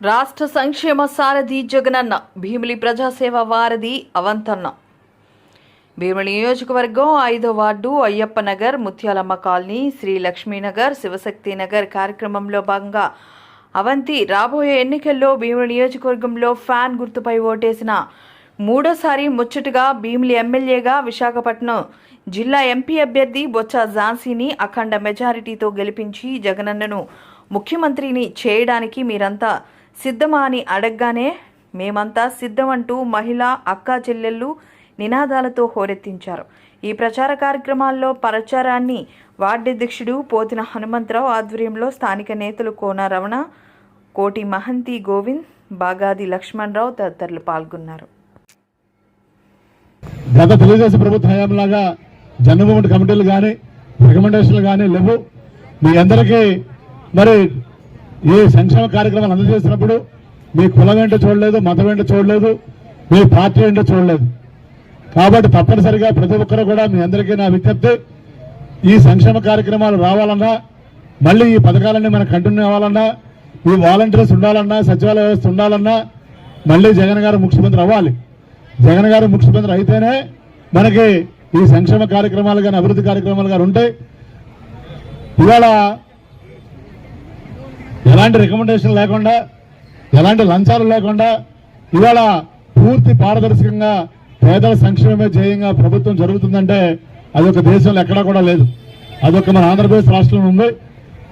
రాష్ట్ర సంక్షేమ సారథి జగనన్న, భీమిలి ప్రజాసేవ వారధి అవంతన్న. భీమిలి నియోజకవర్గం 5వ వార్డు అయ్యప్ప నగర్, ముత్యాలమ్మ కాలనీ, శ్రీ లక్ష్మీనగర్, శివశక్తి నగర్ కార్యక్రమంలో భాగంగా అవంతి రాబోయే ఎన్నికల్లో భీమిలి నియోజకవర్గంలో ఫ్యాన్ గుర్తుపై ఓటేసిన మూడోసారి ముచ్చటగా భీమిలి ఎమ్మెల్యేగా విశాఖపట్నం జిల్లా ఎంపీ అభ్యర్థి బొత్స ఝాన్సీని అఖండ మెజారిటీతో గెలిపించి జగనన్నను ముఖ్యమంత్రిని చేయడానికి మీరంతా సిద్ధమా అని అడగగానే మేమంతా సిద్ధమంటూ మహిళా అక్కా చెల్లెళ్ళు నినాదాలతో హోరెత్తించారు. ఈ ప్రచార కార్యక్రమాల్లో ప్రచారాన్ని వార్డు అధ్యక్షుడు పోతిన హనుమంతరావు ఆధ్వర్యంలో స్థానిక నేతలు కోన రమణ, కోటి మహంతి గోవింద్, బాగాది లక్ష్మణరావు తదితరులు పాల్గొన్నారు. గత తెలుగుదేశం ప్రభుత్వ హయాంలాగా జన్మభూమి కమిటీలు కానీ రికమెండేషన్లు కానీ లేవు. మీ అందరికీ మరి ఈ సంక్షేమ కార్యక్రమాలు అందజేసినప్పుడు మీ కులం ఏంటో చూడలేదు, మతం ఏంటో చూడలేదు, మీ పార్టీ ఏంటో చూడలేదు. కాబట్టి తప్పనిసరిగా ప్రతి ఒక్కరు కూడా మీ అందరికీ నా విజ్ఞప్తి, ఈ సంక్షేమ కార్యక్రమాలు రావాలన్నా, మళ్ళీ ఈ పథకాలన్నీ మనకు కంటిన్యూ అవ్వాలన్నా, ఈ వాలంటీర్స్ ఉండాలన్నా, సచివాలయ వ్యవస్థ ఉండాలన్నా మళ్ళీ జగన్ గారు ముఖ్యమంత్రి అవ్వాలి. జగన్ గారు ముఖ్యమంత్రి అయితేనే మనకి ఈ సంక్షేమ కార్యక్రమాలు కానీ అభివృద్ధి కార్యక్రమాలు కానీ ఉంటాయి. ఇవాళ ఎలాంటి రికమెండేషన్ లేకుండా, ఎలాంటి లంచాలు లేకుండా ఇవాళ పూర్తి పారదర్శకంగా పేదల సంక్షేమమే ధ్యేయంగా ప్రభుత్వం జరుగుతుందంటే అదొక దేశంలో ఎక్కడా కూడా లేదు. అదొక మన ఆంధ్రప్రదేశ్ రాష్ట్రంలో ఉంది.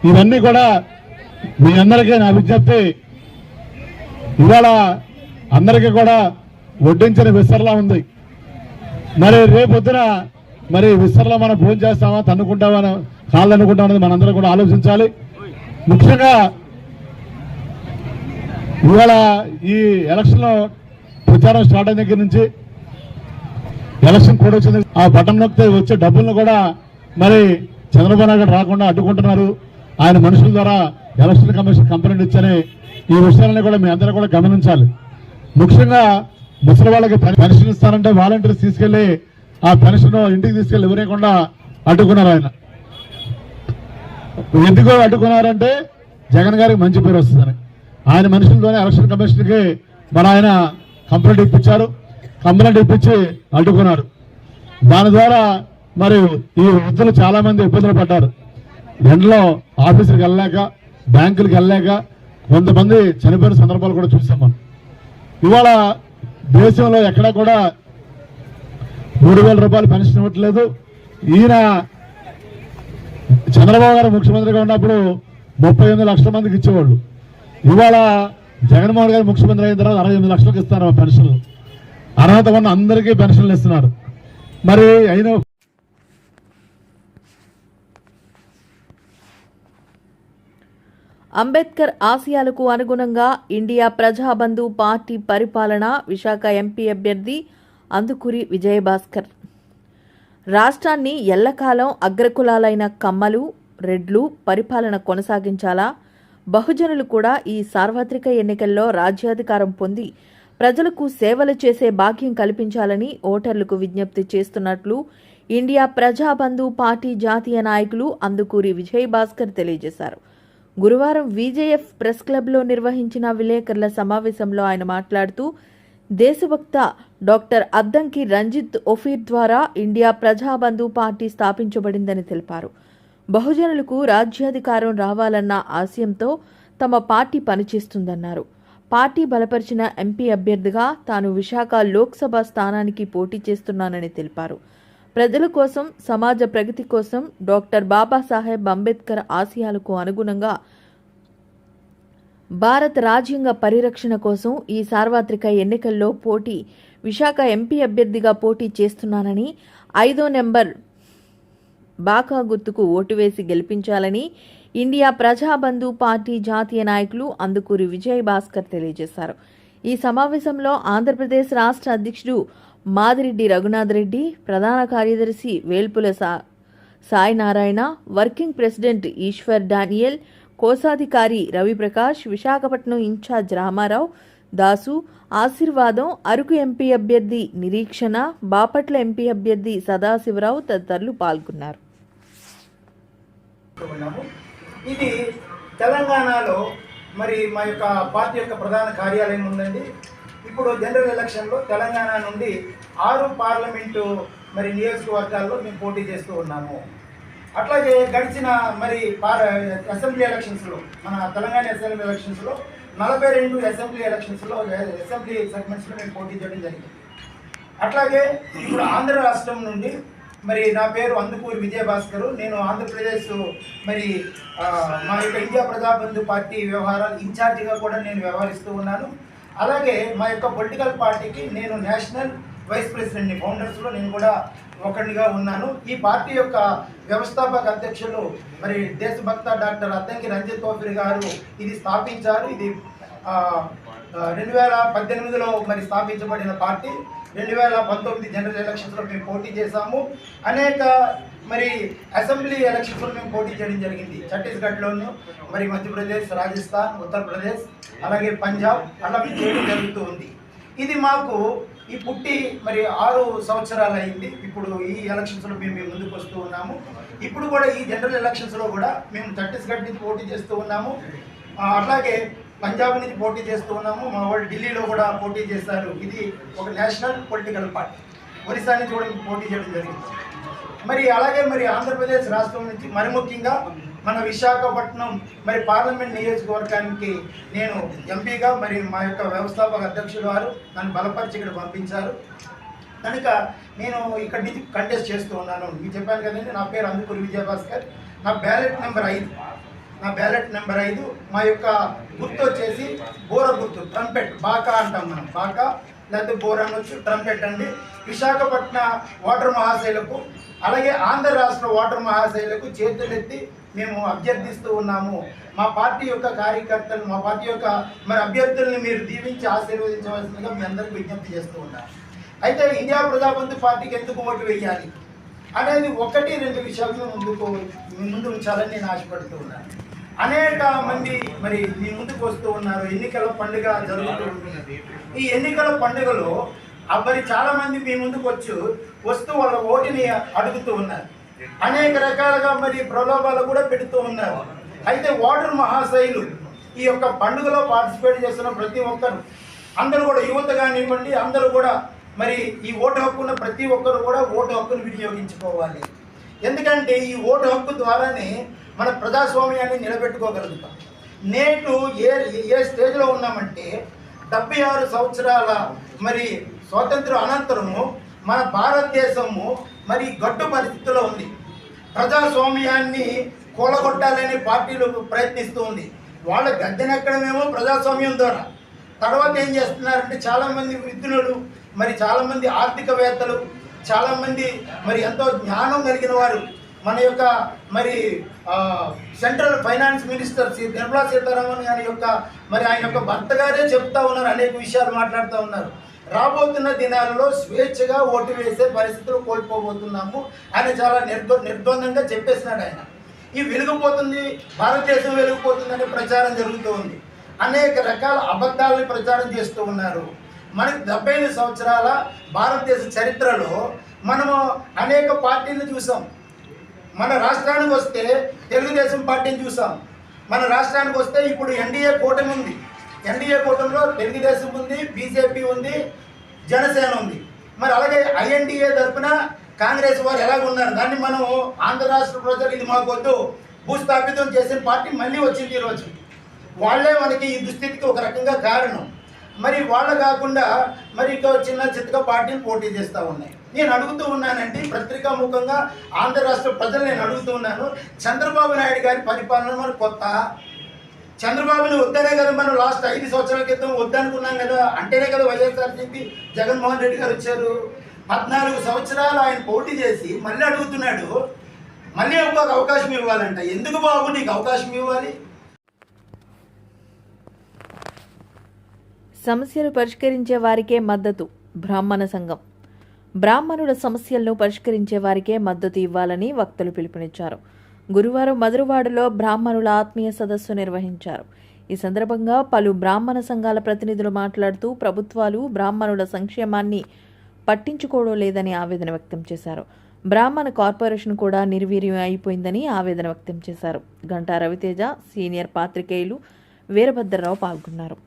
ఇవన్నీ కూడా మీ అందరికీ నా విజ్ఞప్తి, ఇవాళ అందరికీ కూడా వడ్డించిన విస్తరలా ఉంది. మరి రేపొద్దున మరి విస్తరలో మనం భోజనం చేస్తామా, తన్నుకుంటామా, కాళ్ళు అనుకుంటాం అనేది మనందరం కూడా ఆలోచించాలి. ముఖ్యంగా ఇవాళ ఈ ఎలక్షన్లో ప్రచారం స్టార్ట్ అయిన దగ్గర నుంచి ఎలక్షన్ కూడా వచ్చింది. ఆ బటన్ నొక్కితే వచ్చే డబ్బులను కూడా మరి చంద్రబాబు నాయుడు రాకుండా అడ్డుకుంటున్నారు. ఆయన మనుషుల ద్వారా ఎలక్షన్ కమిషన్ కంప్లైంట్ ఇచ్చని ఈ విషయాలని కూడా మీ అందరూ కూడా గమనించాలి. ముఖ్యంగా ముసలి వాళ్ళకి పెన్షన్ ఇస్తారంటే వాలంటీర్స్ తీసుకెళ్లి ఆ పెన్షన్ ఇంటికి తీసుకెళ్లి ఇవ్వకుండా అడ్డుకున్నారు. ఆయన ఎందుకో అడ్డుకున్నారంటే జగన్ గారికి మంచి పేరు వస్తుందని ఆయన మనుషులతోనే ఎలక్షన్ కమిషన్కి మన ఆయన కంప్లైంట్ ఇప్పించారు. కంప్లైంట్ ఇప్పించి అడ్డుకున్నారు. దాని ద్వారా మరి ఈ వృద్ధులు చాలా మంది ఇబ్బందులు పడ్డారు. ఎండలో ఆఫీసులకు వెళ్ళలేక, బ్యాంకులకు వెళ్ళలేక కొంతమంది చనిపోయిన సందర్భాలు కూడా చూసాం మనం. ఇవాళ దేశంలో ఎక్కడా కూడా 3,000 రూపాయలు పెన్షన్ ఇవ్వట్లేదు. ఈయన చంద్రబాబు గారు ముఖ్యమంత్రిగా ఉన్నప్పుడు 38 లక్షల మందికి ఇచ్చేవాళ్ళు. ఇవాళ జగన్మోహన్ గారు ముఖ్యమంత్రి అయిన తర్వాత 68 లక్షలకు ఇస్తున్నారు పెన్షన్లు. అర్హత ఉన్న అందరికీ పెన్షన్లు ఇస్తున్నారు. మరి అయినా అంబేద్కర్ ఆశయాలకు అనుగుణంగా ఇండియా ప్రజాబంధు పార్టీ పరిపాలన. విశాఖ ఎంపీ అభ్యర్థి అందుకూరి విజయభాస్కర్. రాష్ట్రాన్ని ఎల్లకాలం అగ్రకులాలైన కమ్మలు, రెడ్లు పరిపాలన కొనసాగించాలా? బహుజనులు కూడా ఈ సార్వత్రిక ఎన్నికల్లో రాజ్యాధికారం పొంది ప్రజలకు సేవలు చేసే భాగ్యం కల్పించాలని ఓటర్లకు విజ్ఞప్తి చేస్తున్నట్లు ఇండియా ప్రజాబంధు పార్టీ జాతీయ నాయకులు అందుకూరి విజయభాస్కర్ తెలియజేశారు. గురువారం విజేఎఫ్ ప్రెస్ క్లబ్లో నిర్వహించిన విలేకరుల సమావేశంలో ఆయన మాట్లాడుతూ, దేశభక్త డాక్టర్ అద్దంకి రంజిత్ ఒఫీర్ ద్వారా ఇండియా ప్రజాబంధు పార్టీ స్థాపించబడిందని తెలిపారు. బహుజనులకు రాజ్యాధికారం రావాలన్న ఆశయంతో తమ పార్టీ పనిచేస్తుందన్నారు. పార్టీ బలపరిచిన ఎంపీ అభ్యర్థిగా తాను విశాఖ లోక్సభ స్థానానికి పోటీ చేస్తున్నానని తెలిపారు. ప్రజల కోసం, సమాజ ప్రగతి కోసం డాక్టర్ బాబాసాహెబ్ అంబేద్కర్ ఆశయాలకు అనుగుణంగా భారత రాజ్యాంగ పరిరక్షణ కోసం ఈ సార్వత్రిక ఎన్నికల్లో విశాఖ ఎంపీ అభ్యర్థిగా పోటీ చేస్తున్నానని, 5వ నెంబర్ బాకా గుర్తుకు ఓటు వేసి గెలిపించాలని ఇండియా ప్రజాబంధు పార్టీ జాతీయ నాయకులు అందుకూరి విజయభాస్కర్ తెలియజేశారు. ఈ సమావేశంలో ఆంధ్రప్రదేశ్ రాష్ట్ర అధ్యక్షుడు మాదిరెడ్డి రఘునాథ్ రెడ్డి, ప్రధాన కార్యదర్శి Velpula Sainarayana, working president Eshwar Daniel, కోశాధికారి రవిప్రకాష్, విశాఖపట్నం ఇన్ఛార్జ్ రామారావు, దాసు, ఆశీర్వాదం, అరకు ఎంపీ అభ్యర్థి నిరీక్షణ, బాపట్ల ఎంపీ అభ్యర్థి సదాశివరావు తదితరులు పాల్గొన్నారు. ఇది తెలంగాణలో మరి మా యొక్క పార్టీ యొక్క ప్రధాన కార్యాలయం ఉందండి. ఇప్పుడు జనరల్ ఎలక్షన్లో తెలంగాణ నుండి 6 పార్లమెంటు మరి నియోజకవర్గాల్లో మేము పోటీ చేస్తూ ఉన్నాము. అట్లాగే గడిచిన మరి అసెంబ్లీ ఎలక్షన్స్లో, మన తెలంగాణ అసెంబ్లీ ఎలక్షన్స్లో 42 అసెంబ్లీ ఎలక్షన్స్లో అసెంబ్లీ సెగ్మెంట్స్లో మేము పోటీ చేయడం జరిగింది. అట్లాగే ఇప్పుడు ఆంధ్ర రాష్ట్రం నుండి మరి నా పేరు అందుకూరి విజయభాస్కర్. నేను ఆంధ్రప్రదేశ్ మరి మా యొక్క ఇండియా ప్రజాబంధు పార్టీ వ్యవహారాలు ఇన్ఛార్జిగా కూడా నేను వ్యవహరిస్తూ ఉన్నాను. అలాగే మా యొక్క పొలిటికల్ పార్టీకి నేను నేషనల్ వైస్ ప్రెసిడెంట్ని, ఫౌండర్స్లో నేను కూడా ఒకరిగా ఉన్నాను. ఈ పార్టీ యొక్క వ్యవస్థాపక అధ్యక్షులు మరి దేశభక్త డాక్టర్ అద్దంకి రంజిత్ తోఫిర్ గారు ఇది స్థాపించారు. ఇది 2018లో మరి స్థాపించబడిన పార్టీ. 2019 జనరల్ ఎలక్షన్స్లో మేము పోటీ చేశాము. అనేక మరి అసెంబ్లీ ఎలక్షన్స్లో మేము పోటీ చేయడం జరిగింది. ఛత్తీస్గఢ్లోను, మరి మధ్యప్రదేశ్, రాజస్థాన్, ఉత్తరప్రదేశ్, అలాగే పంజాబ్ అలా మేము చేయడం జరుగుతూ ఉంది. ఇది మాకు ఈ పుట్టి మరి 6 సంవత్సరాలు అయింది. ఇప్పుడు ఈ ఎలక్షన్స్లో మేము ముందుకు వస్తూ ఉన్నాము. ఇప్పుడు కూడా ఈ జనరల్ ఎలక్షన్స్లో కూడా మేము ఛత్తీస్గఢ్ నుంచి పోటీ చేస్తూ ఉన్నాము. అట్లాగే పంజాబ్ నుంచి పోటీ చేస్తూ ఉన్నాము. మా వాళ్ళు ఢిల్లీలో కూడా పోటీ చేశారు. ఇది ఒక నేషనల్ పొలిటికల్ పార్టీ. ఒరిస్సా నుంచి కూడా పోటీ చేయడం జరిగింది. మరి అలాగే మరి ఆంధ్రప్రదేశ్ రాష్ట్రం నుంచి మరి ముఖ్యంగా మన విశాఖపట్నం మరి పార్లమెంట్ నియోజకవర్గానికి నేను ఎంపీగా మరి మా యొక్క వ్యవస్థాపక అధ్యక్షుడు వారు నన్ను బలపరిచి ఇక్కడ పంపించారు. కనుక నేను ఇక్కడి నుంచి కంటెస్ట్ చేస్తూ ఉన్నాను. మీకు చెప్పాను కదండి, నా పేరు అందుకూరి విజయభాస్కర్. నా బ్యాలెట్ నెంబర్ 5. మా యొక్క గుర్తు వచ్చేసి బోర గుర్తు, ట్రంపెట్, బాకా అంటాం మనం. బాకా లేకపోతే బోర అనొచ్చు, ట్రంపెట్ అండి. విశాఖపట్నం వాటర్ మహాశైలకు అలాగే ఆంధ్ర రాష్ట్ర వాటర్ మహాశైలకు చేతులెత్తి మేము అభ్యర్థిస్తూ ఉన్నాము. మా పార్టీ యొక్క కార్యకర్తలు, మా పార్టీ యొక్క మరి అభ్యర్థుల్ని మీరు దీవించి ఆశీర్వదించవలసిందిగా మీ అందరికీ విజ్ఞప్తి చేస్తూ ఉన్నాను. అయితే ఇండియా ప్రజాబంధు పార్టీకి ఎందుకు ఓటు వేయాలి అనేది 1-2 విషయాలను ముందు ఉంచాలని నేను ఆశపడుతూ ఉన్నాను. అనేక మంది మరి మీ ముందుకు వస్తూ ఉన్నారు. ఎన్నికల పండుగ జరుగుతూ ఉంటుంది. ఈ ఎన్నికల పండుగలో మరి చాలా మంది మీ ముందుకు వస్తూ వాళ్ళ ఓటుని అడుగుతూ ఉన్నారు. అనేక రకాలుగా మరి ప్రలోభాలు కూడా పెడుతూ ఉన్నారు. అయితే వాటర్ మహాశైలు ఈ యొక్క పండుగలో పార్టిసిపేట్ చేస్తున్న ప్రతి ఒక్కరు, అందరూ కూడా యువత కానివ్వండి, అందరూ కూడా మరి ఈ ఓటు హక్కున్న ప్రతి ఒక్కరు కూడా ఓటు హక్కును వినియోగించుకోవాలి. ఎందుకంటే ఈ ఓటు హక్కు ద్వారానే మన ప్రజాస్వామ్యాన్ని నిలబెట్టుకోగలుగుతాం. నేటు ఏ స్టేజ్లో ఉన్నామంటే 76 సంవత్సరాల మరి స్వాతంత్రం అనంతరము మన భారతదేశము మరి గడ్డు పరిస్థితిలో ఉంది. ప్రజాస్వామ్యాన్ని కూలగొట్టాలని పార్టీలు ప్రయత్నిస్తూ ఉంది. వాళ్ళ గద్దెనెక్కడమేమో ప్రజాస్వామ్యం ద్వారా. తర్వాత ఏం చేస్తున్నారంటే చాలామంది విద్యులు, మరి చాలామంది ఆర్థికవేత్తలు, చాలామంది మరి ఎంతో జ్ఞానం కలిగిన వారు, మన యొక్క మరి central finance minister Nirmala Sitharaman గారి యొక్క మరి ఆయన యొక్క భర్త గారే చెప్తా ఉన్నారు, అనేక విషయాలు మాట్లాడుతూ ఉన్నారు. రాబోతున్న దినాలలో స్వేచ్ఛగా ఓటు వేసే పరిస్థితులు కోల్పోబోతున్నాము అని చాలా నిర్ద్వందంగా చెప్పేసినాడు ఆయన. ఈ వెలిగిపోతుంది, భారతదేశం వెలిగిపోతుందని ప్రచారం జరుగుతూ ఉంది. అనేక రకాల అబద్ధాలని ప్రచారం చేస్తూ ఉన్నారు. మనకి 75 సంవత్సరాల భారతదేశ చరిత్రలో మనము అనేక పార్టీలను చూసాం. మన రాష్ట్రానికి వస్తే తెలుగుదేశం పార్టీని చూసాం. మన రాష్ట్రానికి వస్తే ఇప్పుడు ఎన్డీఏ కూటమి ఉంది. ఎన్డీఏ కూటమిలో తెలుగుదేశం ఉంది, బీజేపీ ఉంది, జనసేన ఉంది. మరి అలాగే ఐఎన్డీఏ తరఫున కాంగ్రెస్ వారు ఎలాగున్నారు, దాన్ని మనం ఆంధ్ర రాష్ట్ర ప్రజలు ఇది మాకొద్దు భూస్థాపితం చేసిన పార్టీ మళ్ళీ వచ్చింది ఈరోజు. వాళ్ళే మనకి ఈ దుస్థితికి ఒక రకంగా కారణం. మరి వాళ్ళు కాకుండా మరి ఇంకా చిన్న చిత్తగా పార్టీలు పోటీ చేస్తూ ఉన్నాయి. నేను అడుగుతూ ఉన్నానంటే పత్రికా ముఖంగా ఆంధ్ర రాష్ట్ర ప్రజలు నేను అడుగుతూ ఉన్నాను, చంద్రబాబు నాయుడు గారి పరిపాలన మనకు కొత్త. చంద్రబాబుని వద్దనే కదా మనం లాస్ట్ 5 సంవత్సరాల క్రితం వద్దనుకున్నాం కదా, అంటేనే కదా వైఎస్ఆర్సీపీ జగన్మోహన్ రెడ్డి గారు వచ్చారు. 14 సంవత్సరాలు ఆయన పోటీ చేసి మళ్ళీ అడుగుతున్నాడు, మళ్ళీ ఒక అవకాశం ఇవ్వాలంట. ఎందుకు బాబు నీకు అవకాశం ఇవ్వాలి? సమస్యలు పరిష్కరించే వారికే మద్దతు. బ్రాహ్మణ సంఘం బ్రాహ్మణుల సమస్యలను పరిష్కరించే వారికే మద్దతు ఇవ్వాలని వక్తలు పిలుపునిచ్చారు. గురువారం మధురవాడలో బ్రాహ్మణుల ఆత్మీయ సదస్సు నిర్వహించారు. ఈ సందర్భంగా పలు బ్రాహ్మణ సంఘాల ప్రతినిధులు మాట్లాడుతూ ప్రభుత్వాలు బ్రాహ్మణుల సంక్షేమాన్ని పట్టించుకోవడం లేదని ఆవేదన వ్యక్తం చేశారు. బ్రాహ్మణ కార్పొరేషన్ కూడా నిర్వీర్యం అయిపోయిందని ఆవేదన వ్యక్తం చేశారు. గంటా రవితేజ, సీనియర్ పాత్రికేయులు వీరభద్రరావు పాల్గొన్నారు.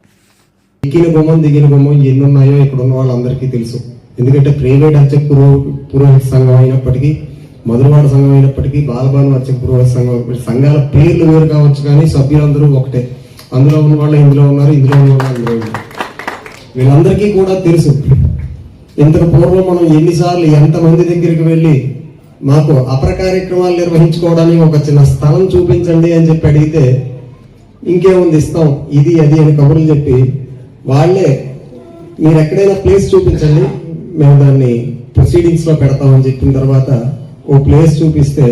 ఎక్కిన గుమ్మం దిగిన గుమ్మం ఎన్ని ఉన్నాయో ఇక్కడ ఉన్న వాళ్ళందరికీ తెలుసు. ఎందుకంటే ప్రైవేట్ అర్చక పురోహిత సంఘం అయినప్పటికీ, మధురవాడ సంఘం అయినప్పటికీ, బాలభాను అర్చక పురోహిత సంఘం, సంఘాల పేర్లు వేరు కావచ్చు కానీ సభ్యులందరూ ఒకటే. అందులో ఉన్న వాళ్ళు ఇందులో ఉన్నారు, ఇందులో ఉన్న వాళ్ళు అందులో ఉన్నారు. వీళ్ళందరికీ కూడా తెలుసు. ఇంతకు పూర్వం మనం ఎన్నిసార్లు ఎంతమంది దగ్గరికి వెళ్ళి మాకు అపర కార్యక్రమాలు నిర్వహించుకోవడానికి ఒక చిన్న స్థలం చూపించండి అని చెప్పి అడిగితే ఇంకేముంది ఇస్తాం ఇది అది అని కబుర్లు చెప్పి వాళ్ళే మీరు ఎక్కడైనా ప్లేస్ చూపించండి మేము దాన్ని ప్రొసీడింగ్స్ లో పెడతామని చెప్పిన తర్వాత ఓ ప్లేస్ చూపిస్తే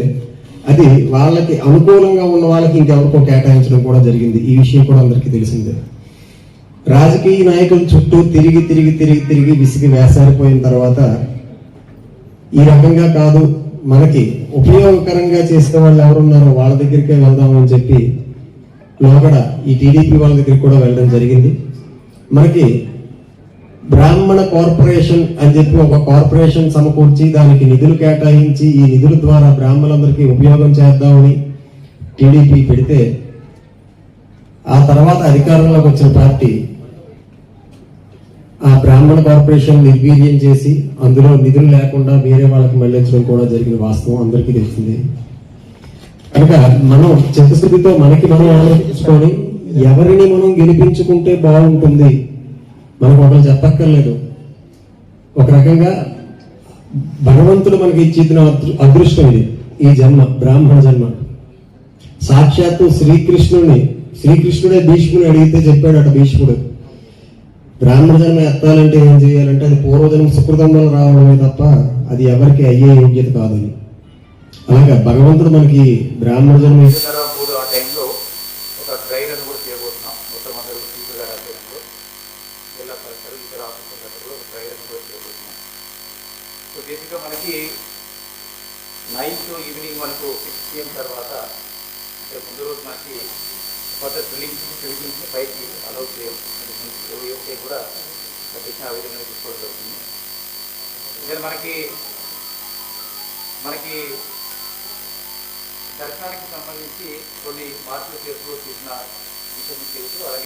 అది వాళ్ళకి అనుకూలంగా ఉన్న వాళ్ళకి ఇంకెవరికో కేటాయించడం కూడా జరిగింది. ఈ విషయం కూడా అందరికీ తెలిసిందే. రాజకీయ నాయకుల చుట్టూ తిరిగి తిరిగి తిరిగి తిరిగి విసిగి వేసారిపోయిన తర్వాత ఈ రకంగా కాదు, మనకి ఉపయోగకరంగా చేసే వాళ్ళు ఎవరున్నారో వాళ్ళ దగ్గరికే వెళ్దామని చెప్పి లోగడ ఈ టీడీపీ వాళ్ళ దగ్గరికి కూడా వెళ్ళడం జరిగింది. మనకి బ్రాహ్మణ కార్పొరేషన్ అని చెప్పి ఒక కార్పొరేషన్ సమకూర్చి దానికి నిధులు కేటాయించి ఈ నిధుల ద్వారా బ్రాహ్మణులందరికీ ఉపయోగం చేద్దామని టీడీపీ పెడితే ఆ తర్వాత అధికారంలోకి వచ్చిన పార్టీ ఆ బ్రాహ్మణ కార్పొరేషన్ నిర్వీర్యం చేసి అందులో నిధులు లేకుండా వేరే వాళ్ళకి మళ్లించడం కూడా జరిగిన వాస్తవం అందరికీ తెలిసింది. కనుక మనం చిత్తశుద్ధితో మనకి మనం ఆలోచించుకొని ఎవరిని మనం గెలిపించుకుంటే బాగుంటుంది, మనకు ఒకరు చెప్పక్కర్లేదు. ఒక రకంగా భగవంతుడు మనకి ఇచ్చిన అదృష్టం ఇది, ఈ జన్మ, బ్రాహ్మణ జన్మ. సాక్షాత్తు శ్రీకృష్ణుడే భీష్ముని అడిగితే చెప్పాడట భీష్ముడు, బ్రాహ్మణ జన్మ ఎత్తాలంటే ఏం చేయాలంటే అది పూర్వజన్మ సుకృతం వల్ల రావడమే తప్ప అది ఎవరికి అయ్యే యోగ్యత కాదని. అలాగే భగవంతుడు మనకి బ్రాహ్మణ జన్మ ఆ టైంలో ఒక డ్రై రన్ కూడా చేయబోతున్నాం. మొత్తం అందరూ టీచర్ గారి ఆధ్వర్యంలో జిల్లా కలెక్టర్ ఇతర ఆఫీసర్లు కూడా ఒక డ్రై రన్ కూడా చేయబోతున్నాం. సో బేసిక్గా మనకి 9th ఈవినింగ్ మనకు 6 PM తర్వాత అంటే ముందు రోజు మనకి ఫర్దర్ డ్రిల్లింగ్స్ పైకి అలౌ చేయం. ఓకే కూడా ప్రత్యేక ఆ విధంగా తీసుకోవడం జరుగుతుంది. ఇదే మనకి దర్శనానికి సంబంధించి కొన్ని మార్పులు చేస్తూ చేసిన విషయం తెలుసు. అలాగే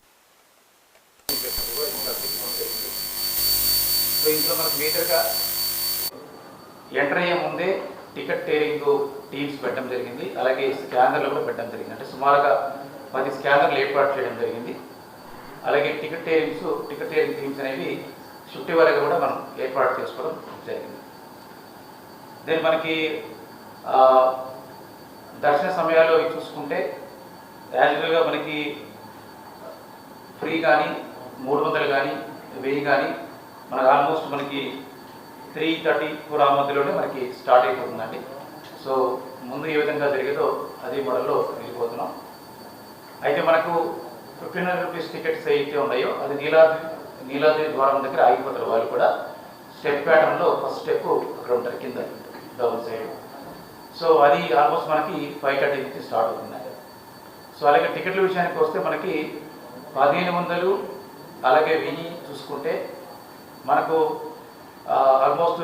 సో ఇంట్లో మనకు మేజర్గా ఎంటర్ అయ్యే ముందే టికెట్ టేరింగ్ టీమ్స్ పెట్టడం జరిగింది. అలాగే స్కానర్లు కూడా పెట్టడం జరిగింది. అంటే సుమారుగా 10 స్కానర్లు ఏర్పాటు చేయడం జరిగింది. అలాగే టికెట్ టేరింగ్ టీమ్స్ అనేవి షిఫ్ట్ వరకు కూడా మనం ఏర్పాటు చేసుకోవడం జరిగింది. దెన్ మనకి దర్శన సమయాల్లో చూసుకుంటే యాజువల్గా మనకి ఫ్రీ కానీ 300 కానీ 1000 కానీ మనకు ఆల్మోస్ట్ మనకి 3:34 మధ్యలోనే మనకి స్టార్ట్ అయిపోతుందండి. సో ముందు ఏ విధంగా జరిగేదో అదే మోడల్లో వెళ్ళిపోతున్నాం. అయితే మనకు 1500 రూపీస్ టికెట్స్ అయితే ఉన్నాయో అది నీలాద్రి ద్వారం దగ్గర ఆగిపోతారు వాళ్ళు కూడా. స్టెప్ ప్యాటర్న్లో ఫస్ట్ స్టెప్ అక్కడ ఉంటారు కింద డౌన్ సైడ్. సో అది ఆల్మోస్ట్ మనకి 5:30 నుంచి స్టార్ట్ అవుతుంది. సో అలాగే టికెట్ల విషయానికి వస్తే మనకి 1500 అలాగే 1000 చూసుకుంటే మనకు ఆల్మోస్ట్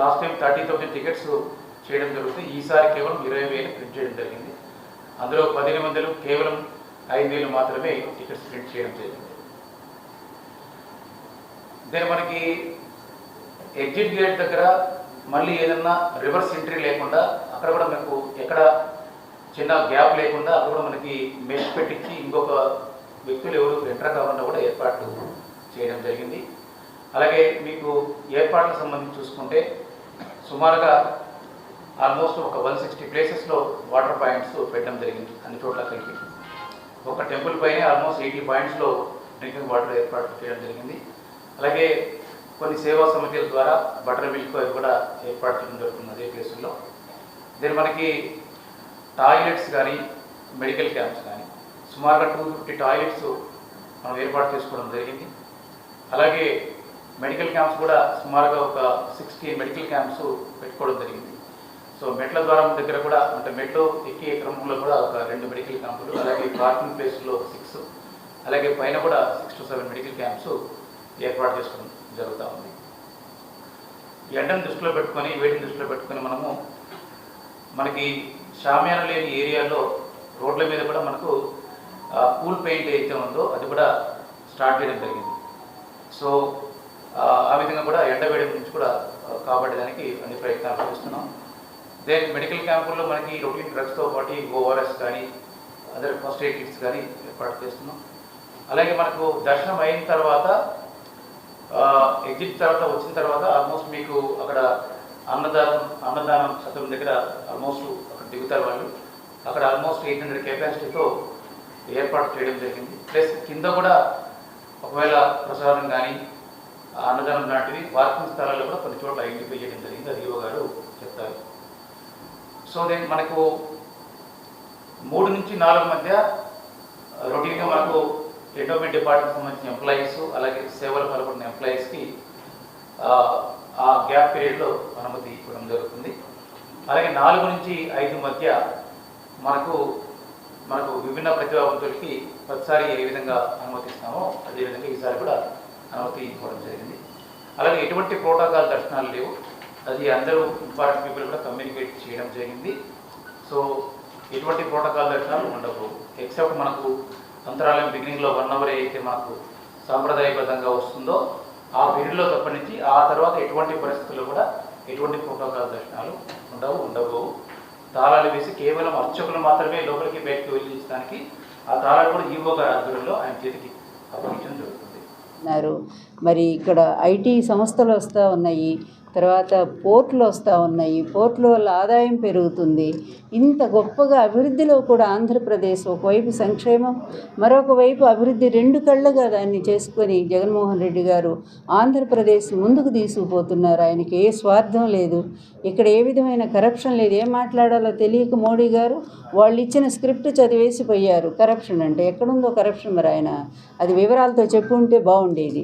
లాస్ట్ టైం 30,000 టికెట్స్ చేయడం జరుగుతుంది. ఈసారి కేవలం 20,000 ప్రింట్ చేయడం జరిగింది. అందులో 1500 కేవలం 5,000 మాత్రమే టికెట్స్ ప్రింట్ చేయడం జరిగింది. దెన్ మనకి ఎగ్జిట్ గేట్ దగ్గర మళ్ళీ ఏదన్నా రివర్స్ ఎంట్రీ లేకుండా అక్కడ కూడా మనకు ఎక్కడ చిన్న గ్యాప్ లేకుండా అక్కడ కూడా మనకి మెష్ పెట్టించి ఇంకొక వ్యక్తులు ఎవరు ఎంటర్ కాకుండా కూడా ఏర్పాట్లు చేయడం జరిగింది. అలాగే మీకు ఏర్పాట్లకు సంబంధించి చూసుకుంటే సుమారుగా ఆల్మోస్ట్ ఒక 160 ప్లేసెస్లో వాటర్ పాయింట్స్ పెట్టడం జరిగింది అన్ని చోట్ల కలిపి. ఒక టెంపుల్ పైనే ఆల్మోస్ట్ 80 పాయింట్స్లో డ్రింకింగ్ వాటర్ ఏర్పాటు చేయడం జరిగింది. అలాగే కొన్ని సేవా సమితుల ద్వారా బటర్ మిల్క్ అవి కూడా ఏర్పాటు చేయడం జరుగుతుంది అదే ప్లేసుల్లో. దీని మనకి టాయిలెట్స్ కానీ మెడికల్ క్యాంప్స్ కానీ సుమారుగా 250 టాయిలెట్స్ మనం ఏర్పాటు చేసుకోవడం జరిగింది. అలాగే మెడికల్ క్యాంప్స్ కూడా సుమారుగా ఒక 60 మెడికల్ క్యాంప్స్ పెట్టుకోవడం జరిగింది. సో మెట్ల ద్వారం దగ్గర కూడా అంటే మెట్లు ఎక్కే క్రమంలో కూడా ఒక 2 మెడికల్ క్యాంపులు, అలాగే పార్కింగ్ ప్లేస్లో 6, అలాగే పైన కూడా 6 to 7 మెడికల్ క్యాంప్స్ ఏర్పాటు చేసుకోవడం జరుగుతూ ఉంది. ఎండను దృష్టిలో పెట్టుకొని వేడిని దృష్టిలో పెట్టుకొని మనకి షామ్యాన లేని ఏరియాలో రోడ్ల మీద కూడా మనకు కూల్ పెయింట్ ఏదైతే ఉందో అది కూడా స్టార్ట్ చేయడం జరిగింది. సో ఆ విధంగా కూడా ఎండవేయడం నుంచి కూడా కాపాడడానికి అన్ని ప్రయత్నాలు చేస్తున్నాం. దెన్ మెడికల్ క్యాంపుల్లో మనకి రొటీన్ డ్రగ్స్తో పాటు ఓఆర్ఎస్ కానీ అదర్ ఫస్ట్ ఎయిడ్ కిట్స్ కానీ ఏర్పాటు చేస్తున్నాం. అలాగే మనకు దర్శనం అయిన తర్వాత ఎగ్జిట్ తర్వాత వచ్చిన తర్వాత ఆల్మోస్ట్ మీకు అక్కడ అన్నదానం సత్రం దగ్గర ఆల్మోస్ట్ అక్కడ దిగుతారు వాళ్ళు. అక్కడ ఆల్మోస్ట్ 800 కెపాసిటీతో ఏర్పాటు చేయడం జరిగింది. ప్లస్ కింద కూడా ఒకవేళ ప్రసాదం కానీ అన్నదానం లాంటివి పార్కింగ్ స్థలాల్లో కూడా కొన్ని చోట్ల ఐడెంటిఫై చేయడం జరిగింది. అది ఈవో గారు చెప్తారు. సో దెన్ మనకు 3 నుంచి 4 మధ్య రొటీన్గా మనకు ఎండోమెంట్ డిపార్ట్మెంట్ సంబంధించిన ఎంప్లాయీస్ అలాగే సేవలు పాల్గొన్న ఎంప్లాయీస్కి ఆ గ్యాప్ పీరియడ్లో అనుమతి ఇవ్వడం జరుగుతుంది. అలాగే 4 నుంచి 5 మధ్య మనకు విభిన్న ప్రతిభావంతులకి ప్రతిసారి ఏ విధంగా అనుమతిస్తామో అదేవిధంగా ఈసారి కూడా అనుమతి ఇవ్వడం జరిగింది. అలాగే ఎటువంటి ప్రోటోకాల్ దర్శనాలు లేవు. అది అందరూ ఇంపార్టెంట్ పీపుల్ కూడా కమ్యూనికేట్ చేయడం జరిగింది. సో ఎటువంటి ప్రోటోకాల్ దర్శనాలు ఉండవు. ఎక్సెప్ట్ మనకు అంతరాలయం బిగినింగ్లో 1 అవర్ అయితే మనకు సాంప్రదాయబద్ధంగా వస్తుందో ఆ పీరియడ్లో తప్పనించి ఆ తర్వాత ఎటువంటి పరిస్థితుల్లో కూడా ఎటువంటి ప్రోటోకాల్ దర్శనాలు ఉండవు. తాళాలు వేసి కేవలం అర్చకులు మాత్రమే లోపలికి బయటకు వెళ్ళించడానికి ఆ తాళాలు కూడా ఈవో గారి ఆధ్వర్యంలో ఆయన చేతికి అప్పగించడం జరుగుతుంది. మరి ఇక్కడ ఐటీ సంస్థలు వస్తూ ఉన్నాయి, తర్వాత పోర్టులు వస్తూ ఉన్నాయి. పోర్టుల వల్ల ఆదాయం పెరుగుతుంది. ఇంత గొప్పగా అభివృద్ధిలో కూడా ఆంధ్రప్రదేశ్ ఒకవైపు సంక్షేమం, మరొక వైపు అభివృద్ధి 2 కళ్ళుగా దాన్ని చేసుకొని జగన్మోహన్ రెడ్డి గారు ఆంధ్రప్రదేశ్ ముందుకు తీసుకుపోతున్నారు. ఆయనకి ఏ స్వార్థం లేదు, ఇక్కడ ఏ విధమైన కరప్షన్ లేదు. ఏం మాట్లాడాలో తెలియక మోడీ గారు వాళ్ళు ఇచ్చిన స్క్రిప్ట్ చదివేసిపోయారు. కరప్షన్ అంటే ఎక్కడుందో కరప్షన్, మరి ఆయన అది వివరాలతో చెప్పుంటే బాగుండేది.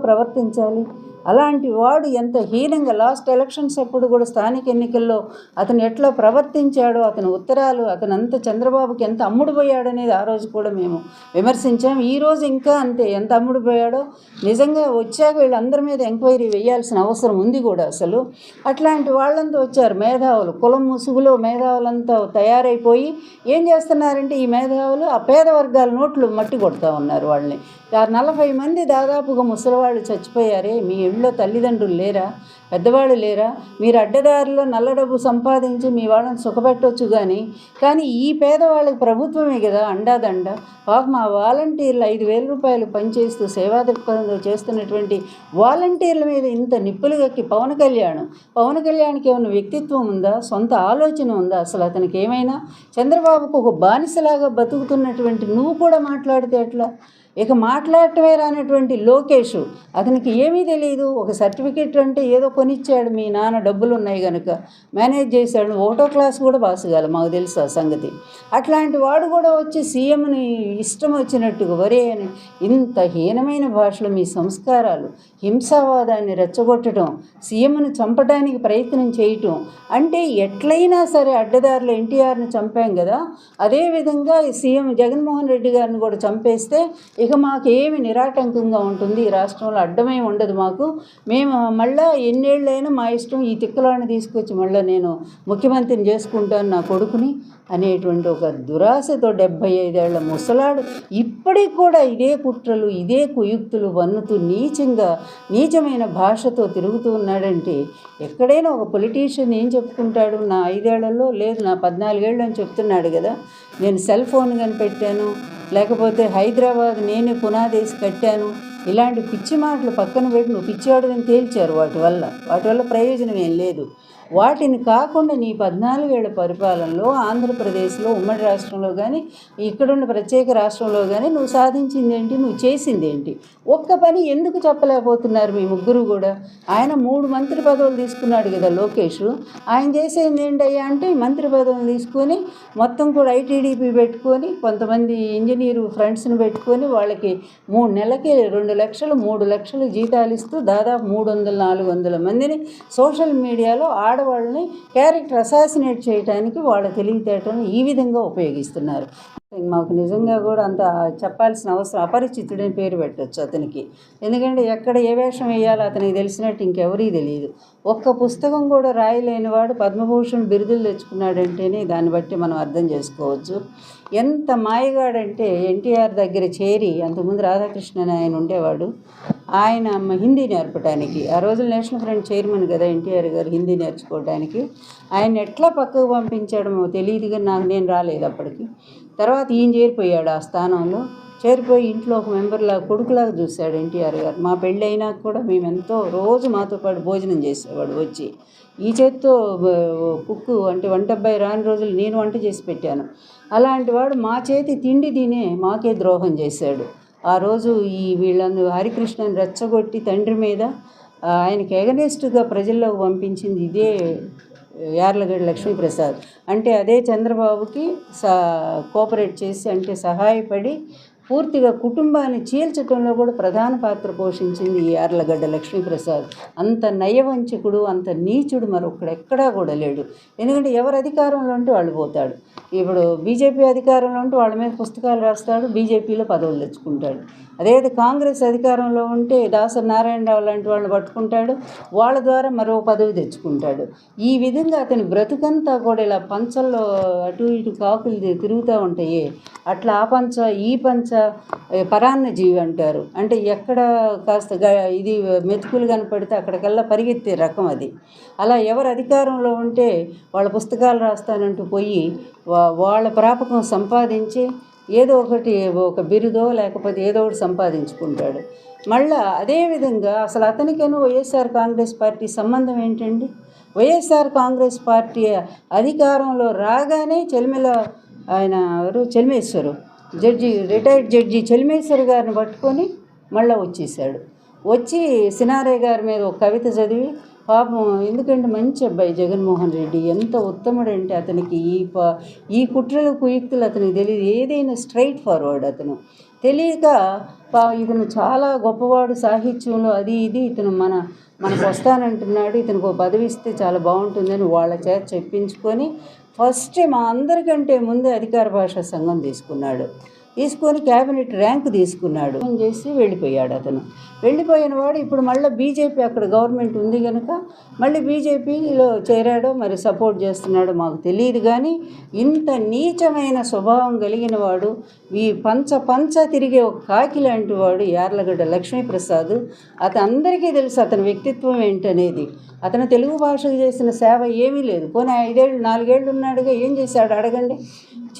ప్రవర్తించాలి. అలాంటి వాడు ఎంత హీనంగా లాస్ట్ ఎలక్షన్స్ అప్పుడు కూడా స్థానిక ఎన్నికల్లో అతను ఎట్లా ప్రవర్తించాడో, అతని ఉత్తరాలు, అతను అంత చంద్రబాబుకి ఎంత అమ్ముడుపోయాడనేది ఆ రోజు కూడా మేము విమర్శించాం. ఈరోజు ఇంకా అంతే, ఎంత అమ్ముడుపోయాడో నిజంగా వచ్చాక వీళ్ళందరి మీద ఎంక్వైరీ వేయాల్సిన అవసరం ఉంది కూడా. అసలు అట్లాంటి వాళ్ళంతా వచ్చారు మేధావులు, కులం ముసుగులో మేధావులంతా తయారైపోయి ఏం చేస్తున్నారంటే ఈ మేధావులు ఆ పేద వర్గాల నోట్లు మట్టి కొడతా ఉన్నారు వాళ్ళని. 40 మంది దాదాపుగా ముసలివాళ్ళు చచ్చిపోయారే, మీ ఇంట్లో తల్లిదండ్రులు లేరా, పెద్దవాళ్ళు లేరా? మీరు అడ్డదారిలో నల్ల డబ్బు సంపాదించి మీ వాళ్ళని సుఖపెట్టవచ్చు కానీ ఈ పేదవాళ్ళకి ప్రభుత్వమే కదా అండాదండ. పాపం ఆ వాలంటీర్లు 5,000 రూపాయలు పనిచేస్తూ సేవా దృక్పథంలో చేస్తున్నటువంటి వాలంటీర్ల మీద ఇంత నిప్పులు గక్కి పవన్ కళ్యాణ్కి ఏమైనా వ్యక్తిత్వం ఉందా, సొంత ఆలోచన ఉందా? అసలు అతనికి ఏమైనా చంద్రబాబుకు ఒక బానిసలాగా బతుకుతున్నటువంటి నువ్వు కూడా మాట్లాడితే ఎట్లా? ఇక మాట్లాడటమే రానటువంటి లోకేష్, అతనికి ఏమీ తెలియదు. ఒక సర్టిఫికెట్ అంటే ఏదో కొనిచ్చాడు, మీ నాన్న డబ్బులు ఉన్నాయి కనుక మేనేజ్ చేశాడు. 1వ క్లాస్ కూడా పాస్ కాదు, మాకు తెలుసు ఆ సంగతి. అట్లాంటి వాడు కూడా వచ్చి సీఎంని ఇష్టం వచ్చినట్టుగా వరే అని ఇంత హీనమైన భాషలో మీ సంస్కారాలు, హింసావాదాన్ని రెచ్చగొట్టడం, సీఎంను చంపడానికి ప్రయత్నం చేయటం అంటే ఎట్లయినా సరే అడ్డదారులు ఎన్టీఆర్ని చంపాం కదా, అదేవిధంగా సీఎం జగన్మోహన్ రెడ్డి గారిని కూడా చంపేస్తే ఇక మాకేమి నిరాటంకంగా ఉంటుంది. ఈ రాష్ట్రంలో అడ్డమే ఉండదు మాకు. మేము మళ్ళీ ఎన్నేళ్ళైనా మా ఇష్టం, ఈ తిక్కలాన్ని తీసుకొచ్చి మళ్ళీ నేను ముఖ్యమంత్రిని చేసుకుంటాను నా కొడుకుని అనేటువంటి ఒక దురాశతో 75 ఏళ్ల ముసలాడు ఇప్పటికి కూడా ఇదే కుట్రలు, ఇదే కుయుక్తులు వన్నుతూ నీచమైన భాషతో తిరుగుతూ ఉన్నాడంటే ఎక్కడైనా ఒక పొలిటీషియన్ ఏం చెప్పుకుంటాడు? నా 5 ఏళ్లలో లేదు, నా 14 ఏళ్ళు అని చెప్తున్నాడు కదా. నేను సెల్ ఫోన్ కనిపెట్టాను, లేకపోతే హైదరాబాద్ నేనే పునాదేసి కట్టాను, ఇలాంటి పిచ్చి మాటలు పక్కన పెట్టి నువ్వు పిచ్చివాడని తేల్చారు. వాటి వల్ల ప్రయోజనం ఏం లేదు. వాటిని కాకుండా నీ 14 ఏళ్ల పరిపాలనలో ఆంధ్రప్రదేశ్లో ఉమ్మడి రాష్ట్రంలో కానీ ఇక్కడున్న ప్రత్యేక రాష్ట్రంలో కానీ నువ్వు సాధించింది ఏంటి, నువ్వు చేసింది ఏంటి? ఒక్క పని ఎందుకు చెప్పలేకపోతున్నారు మీ ముగ్గురు కూడా? ఆయన 3 మంత్రి పదవులు తీసుకున్నాడు కదా లోకేష్. ఆయన చేసేది ఏంటయ్యా అంటే మంత్రి పదవులు తీసుకొని మొత్తం కూడా ఐటీడీపీ పెట్టుకొని కొంతమంది ఇంజనీరు ఫ్రెండ్స్ని పెట్టుకొని వాళ్ళకి 3 నెలలకి 2 లక్షలు 3 లక్షలు జీతాలు ఇస్తూ దాదాపు 300-400 మందిని సోషల్ మీడియాలో ఆడవాళ్ళని క్యారెక్టర్ అసాసినేట్ చేయడానికి వాళ్ళ తెలివితేటలను ఈ విధంగా ఉపయోగిస్తున్నారు. మాకు నిజంగా కూడా అంత చెప్పాల్సిన అవసరం, అపరిచితుడని పేరు పెట్టచ్చు అతనికి. ఎందుకంటే ఎక్కడ ఏ వేషం వేయాలో అతనికి తెలిసినట్టు ఇంకెవరికి తెలియదు. ఒక్క పుస్తకం కూడా రాయలేని వాడు పద్మభూషణ్ బిరుదులు తెచ్చుకున్నాడంటేనే దాన్ని బట్టి మనం అర్థం చేసుకోవచ్చు. ఎంత మాయగాడంటే ఎన్టీఆర్ దగ్గర చేరి, అంతకుముందు రాధాకృష్ణన్ ఆయన ఉండేవాడు, ఆయన హిందీ నేర్పడానికి, ఆ రోజులు నేషనల్ ఫ్రంట్ చైర్మన్ కదా ఎన్టీఆర్ గారు, హిందీ నేర్చుకోవడానికి ఆయన ఎట్లా పక్కకు పంపించాడో తెలియదు, కానీ నేను రాలేదు అప్పటికి. తర్వాత ఈయన చేరిపోయాడు ఆ స్థానంలో. చేరిపోయి ఇంట్లో ఒక మెంబర్లాగా, కొడుకులాగా చూశాడు ఎన్టీఆర్ గారు. మా పెళ్ళి అయినా కూడా మేమెంతో రోజు మాతో పాటు భోజనం చేసేవాడు వచ్చి. ఈ చేత్తో కుక్కు అంటే వంట అబ్బాయి రాని రోజులు నేను వంట చేసి పెట్టాను. అలాంటి వాడు మా చేతి తిండి తినే మాకే ద్రోహం చేశాడు. ఆ రోజు వీళ్ళందరూ హరికృష్ణని రెచ్చగొట్టి తండ్రి మీద ఆయనకి ఎగనెస్ట్గా ప్రజల్లోకి పంపించింది ఇదే యార్లగడ్డ లక్ష్మీప్రసాద్. అంటే అదే చంద్రబాబుకి కోఆపరేట్ చేసి, అంటే సహాయపడి పూర్తిగా కుటుంబాన్ని చీల్చడంలో కూడా ప్రధాన పాత్ర పోషించింది ఈ యార్లగడ్డ లక్ష్మీప్రసాద్. అంత నయవంచకుడు, అంత నీచుడు మరొక్కడెక్కడా కూడా లేడు. ఎందుకంటే ఎవరు అధికారంలో ఉంటే వాళ్ళు పోతాడు. ఇప్పుడు బీజేపీ అధికారంలో ఉంటే వాళ్ళ మీద పుస్తకాలు రాస్తాడు, బీజేపీలో పదవులు తెచ్చుకుంటాడు. అదే కాంగ్రెస్ అధికారంలో ఉంటే దాసరి నారాయణరావు లాంటి వాళ్ళని పట్టుకుంటాడు, వాళ్ళ ద్వారా మరో పదవి తెచ్చుకుంటాడు. ఈ విధంగా అతని బ్రతుకంతా కూడా ఇలా పంచల్లో అటు ఇటు కాకులు తిరుగుతూ ఉంటాయి. అట్లా ఆ పంచ ఈ పంచ పరాన్న జీవి అంటారు. అంటే ఎక్కడ కాస్త ఇది మెతుకులు కనపడితే అక్కడికల్లా పరిగెత్తే రకం అది. అలా ఎవరు అధికారంలో ఉంటే వాళ్ళ పుస్తకాలు రాస్తానంటూ పోయి వాళ్ళ ప్రాపకం సంపాదించి ఏదో ఒకటి, ఒక బిరుదో లేకపోతే ఏదో ఒకటి సంపాదించుకుంటాడు. మళ్ళా అదేవిధంగా అసలు అతనికేనో వైఎస్ఆర్ కాంగ్రెస్ పార్టీ సంబంధం ఏంటండి? వైఎస్ఆర్ కాంగ్రెస్ పార్టీ అధికారంలో రాగానే ఆయన ఎవరు, చెల్మేశ్వరు జడ్జి, రిటైర్డ్ జడ్జి చెల్మేశ్వర్ గారిని పట్టుకొని మళ్ళీ వచ్చేసాడు. వచ్చి సినారే గారి మీద ఒక కవిత చదివి, పాపం ఎందుకంటే మంచి అబ్బాయి జగన్మోహన్ రెడ్డి, ఎంత ఉత్తముడంటే అతనికి ఈ కుట్రలు కుయుక్తులు అతనికి తెలియదు. ఏదైనా స్ట్రైట్ ఫార్వర్డ్ అతను. తెలియక ఇతను చాలా గొప్పవాడు సాహిత్యంలో, అది ఇది, ఇతను మనకు వస్తానంటున్నాడు, ఇతనికి ఒక పదవి ఇస్తే చాలా బాగుంటుందని వాళ్ళ చేత చెప్పించుకొని ఫస్ట్ మా అందరికంటే ముందే అధికార భాషా సంఘం తీసుకొని క్యాబినెట్ ర్యాంక్ తీసుకున్నాడు. చేసి వెళ్ళిపోయాడు అతను. వెళ్ళిపోయిన వాడు ఇప్పుడు మళ్ళీ బీజేపీ, అక్కడ గవర్నమెంట్ ఉంది కనుక మళ్ళీ బీజేపీలో చేరాడో మరి సపోర్ట్ చేస్తున్నాడో మాకు తెలియదు. కానీ ఇంత నీచమైన స్వభావం కలిగిన వాడు, ఈ పంచ తిరిగే ఒక కాకి లాంటి వాడు యార్లగడ్డ లక్ష్మీప్రసాద్. అందరికీ తెలుసు అతని వ్యక్తిత్వం ఏంటనేది. అతను తెలుగు భాషకు చేసిన సేవ ఏమీ లేదు. పోనీ 4 ఏళ్ళు ఉన్నాడుగా, ఏం చేశాడు అడగండి.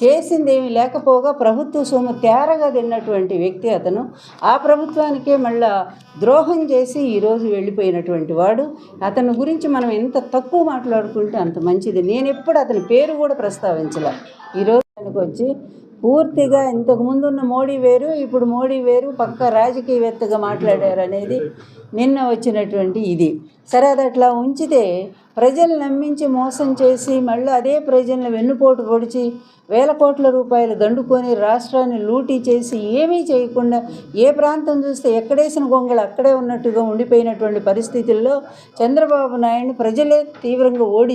చేసింది ఏమీ లేకపోగా ప్రభుత్వ సొమ్ము తేరగా తిన్నటువంటి వ్యక్తి అతను. ఆ ప్రభుత్వానికే మళ్ళా ద్రోహం చేసి ఈరోజు వెళ్ళిపోయినటువంటి వాడు. అతని గురించి మనం ఎంత తక్కువ మాట్లాడుకుంటే అంత మంచిది. నేను ఎప్పుడు అతని పేరు కూడా ప్రస్తావించలే. ఈరోజు ఆయనకు వచ్చి పూర్తిగా ఇంతకుముందు ఉన్న మోడీ వేరు, ఇప్పుడు మోడీ వేరు, పక్క రాజకీయవేత్తగా మాట్లాడారు అనేది నిన్న వచ్చినటువంటి ఇది. సరే, అది అట్లా ఉంచితే ప్రజలు నమ్మించి మోసం చేసి మళ్ళీ అదే ప్రజలను వెన్నుపోటు పొడిచి వేల కోట్ల రూపాయలు దండుకొని రాష్ట్రాన్ని లూటీ చేసి ఏమీ చేయకుండా ఏ ప్రాంతం చూస్తే ఎక్కడేసిన గొంగళి అక్కడే ఉన్నట్టుగా ఉండిపోయినటువంటి పరిస్థితుల్లో చంద్రబాబు నాయుడిని ప్రజలే తీవ్రంగా ఓడించారు.